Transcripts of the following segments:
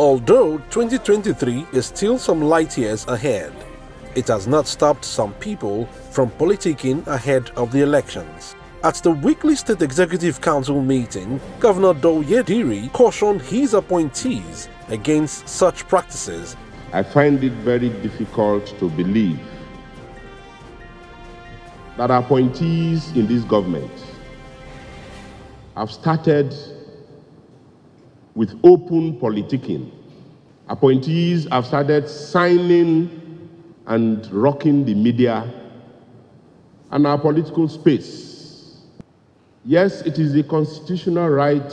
Although 2023 is still some light years ahead, it has not stopped some people from politicking ahead of the elections. At the weekly State Executive Council meeting, Governor Douye Diri cautioned his appointees against such practices. I find it very difficult to believe that appointees in this government have started with open politicking. Appointees have started signing and rocking the media and our political space. Yes, it is the constitutional right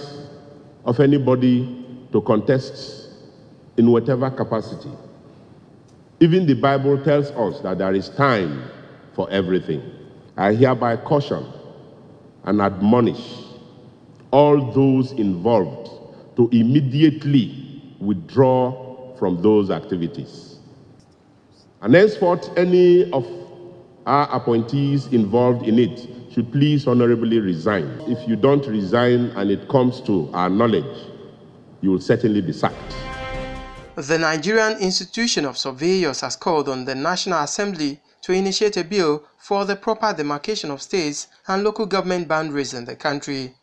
of anybody to contest in whatever capacity. Even the Bible tells us that there is time for everything. I hereby caution and admonish all those involved to immediately withdraw from those activities. And henceforth, any of our appointees involved in it should please honorably resign. If you don't resign and it comes to our knowledge, you will certainly be sacked. The Nigerian Institution of Surveyors has called on the National Assembly to initiate a bill for the proper demarcation of states and local government boundaries in the country.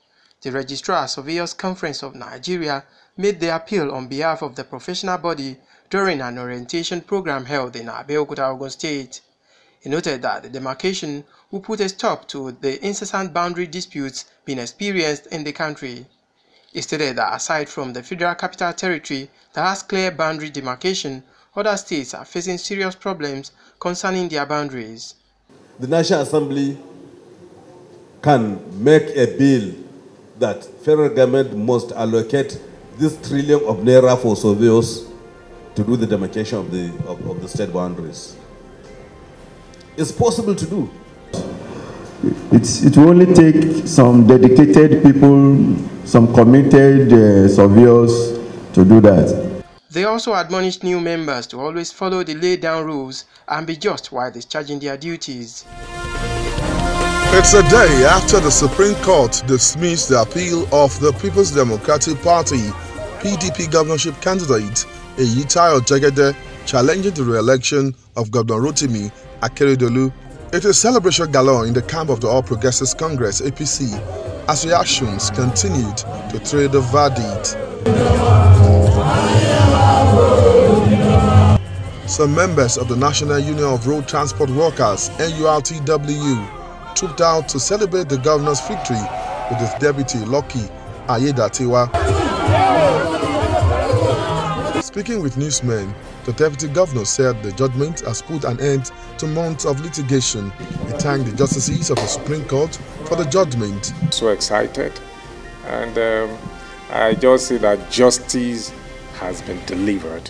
The Registrar Surveyors Conference of Nigeria made the appeal on behalf of the professional body during an orientation program held in Abeokuta, Ogun State. He noted that the demarcation will put a stop to the incessant boundary disputes being experienced in the country. He stated that aside from the Federal Capital Territory that has clear boundary demarcation, other states are facing serious problems concerning their boundaries. The National Assembly can make a bill that federal government must allocate this trillion of naira for surveyors to do the demarcation of the state boundaries. It's possible to do. It will only take some dedicated people, some committed surveyors to do that. They also admonished new members to always follow the laid down rules and be just while discharging their duties. It's a day after the Supreme Court dismissed the appeal of the People's Democratic Party PDP governorship candidate Eyitayo Jegede challenging the re-election of Governor Rotimi Akeredolu. It is celebration galore in the camp of the All Progressives Congress APC as reactions continued to trade the verdict. Some members of the National Union of Road Transport Workers NURTW trooped out to celebrate the governor's victory with his deputy Lucky Ayedatiwa. Speaking with newsmen, the deputy governor said the judgment has put an end to months of litigation. He thanked the justices of the Supreme Court for the judgment. So excited, and I just see that justice has been delivered.